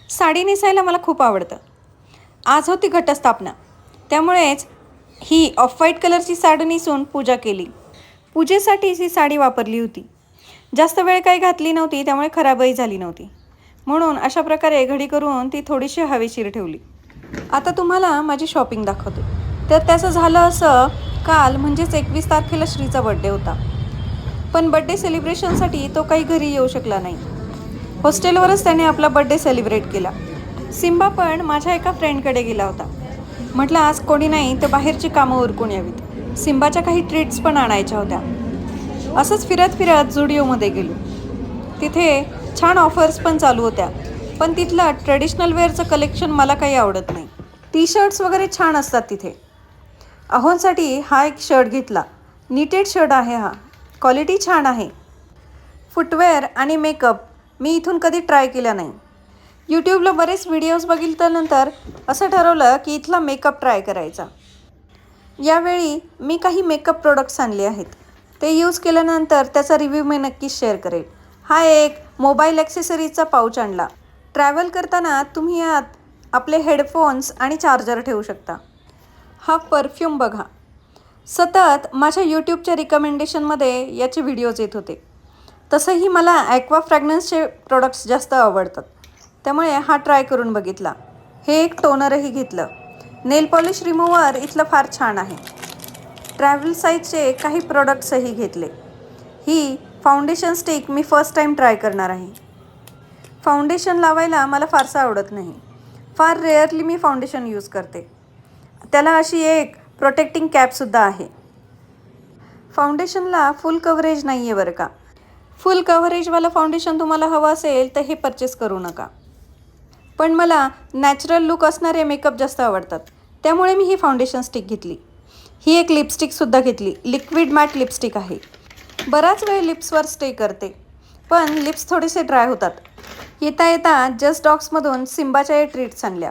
साडी नेसायला मला खूप आवडतं. आज होती घटस्थापना, त्यामुळेच ही ऑफ व्हाईट कलरची साडी नेसून पूजा केली. पूजेसाठीच ही साडी वापरली होती. जास्त वेळ काही घातली नव्हती, त्यामुळे खराबही झाली नव्हती. म्हणून अशा प्रकारे घडी करून ती थोडीशी हवेशीर ठेवली. आता तुम्हाला माझी शॉपिंग दाखवते. तर त्याचं झालं असं, काल म्हणजेच 21 तारखेला श्रीचा बड्डे होता. पण बड्डे सेलिब्रेशनसाठी तो काही घरी येऊ शकला नाही. हॉस्टेलवरच त्याने आपला बड्डे सेलिब्रेट केला. सिम्बा पण माझ्या एका फ्रेंडकडे गेला होता. म्हटलं आज कोणी नाही तर बाहेरची कामं उरकून यावीत. सिम्बाच्या काही ट्रीट्स पण आणायच्या होत्या. असंच फिरत फिरत झुडिओमध्ये गेलो. तिथे छान ऑफर्स पण चालू होत्या, पण तिथलं ट्रेडिशनल वेअरचं कलेक्शन मला काही आवडत नाही. टी शर्ट्स वगैरे छान असतात तिथे. अहोंसाठी हा एक शर्ट घेतला. निटेड शर्ट आहे हा, क्वालिटी छान आहे. फुटवेअर आणि मेकअप मी इथून कधी ट्राय केला नाही. यूट्यूबला बरेच व्हिडिओज बघितल्यानंतर असं ठरवलं की इथला मेकअप ट्राय करायचा. यावेळी मी काही मेकअप प्रोडक्ट्स आणले आहेत. ते यूज केल्यानंतर त्याचा रिव्ह्यू मी नक्कीच शेअर करेल. हा एक मोबाईल ॲक्सेसरीजचा पाऊच आणला. ट्रॅव्हल करताना तुम्ही यात आपले हेडफोन्स आणि चार्जर ठेवू शकता. हा परफ्यूम बघा. सतत माझ्या यूट्यूबच्या रिकमेंडेशनमध्ये याचे व्हिडिओज येत होते. तसंही मला ॲक्वा फ्रॅग्रन्सचे प्रोडक्ट्स जास्त आवडतात, त्यामुळे हा ट्राय करून बघितला. हे एक टोनरही घेतलं. नेल पॉलिश रिमूव्हर इथलं फार छान आहे. ट्रॅव्हल साईजचे काही प्रोडक्ट्सही घेतले. ही फाउंडेशन स्टिक मी फर्स्ट टाईम ट्राय करणार आहे. फाउंडेशन लावायला मला फारसं आवडत नाही. फार रेअरली मी फाउंडेशन यूज करते. त्याला अशी एक प्रोटेक्टिंग कॅपसुद्धा आहे. फाउंडेशनला फुल कव्हरेज नाही आहे बरं का. फुल कव्हरेजवालं फाउंडेशन तुम्हाला हवं असेल तर हे परचेस करू नका. पण मला नॅचरल लुक असणारे मेकअप जास्त आवडतात, त्यामुळे मी ही फाउंडेशन स्टिक घेतली. ही एक लिपस्टिकसुद्धा घेतली. लिक्विड मॅट लिपस्टिक आहे. बराच वेळ लिप्सवर स्टे करते, पण लिप्स थोडेसे ड्राय होतात. येता येता जस्ट डॉग्समधून सिम्बाच्या या ट्रीट्स आणल्या.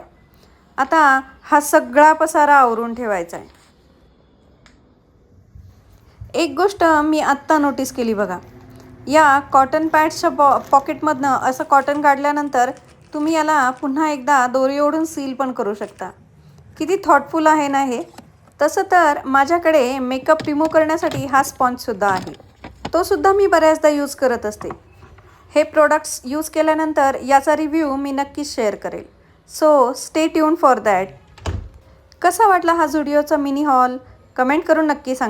आता हा सगळा पसारा आवरून ठेवायचा आहे. एक गोष्ट मी आत्ता नोटीस केली बघा. या कॉटन पॅड्सच्या पॉकेटमधनं असं कॉटन काढल्यानंतर तुम्ही याला पुन्हा एकदा दोरी ओढून सील पण करू शकता. किती थॉटफुल आहे ना हे. तसं तर माझ्याकडे मेकअप रिमूव्ह करण्यासाठी हा स्पॉन्जसुद्धा आहे. तो सुद्धा मी बऱ्याचदा यूज करत असते. हे प्रोडक्ट्स यूज केल्यानंतर याचा रिव्ह्यू मी नक्कीच शेअर करेल. So stay tune for that. कसा वाटला हा झुडिओचा मिनी हॉल कमेंट करून नक्की सांगा.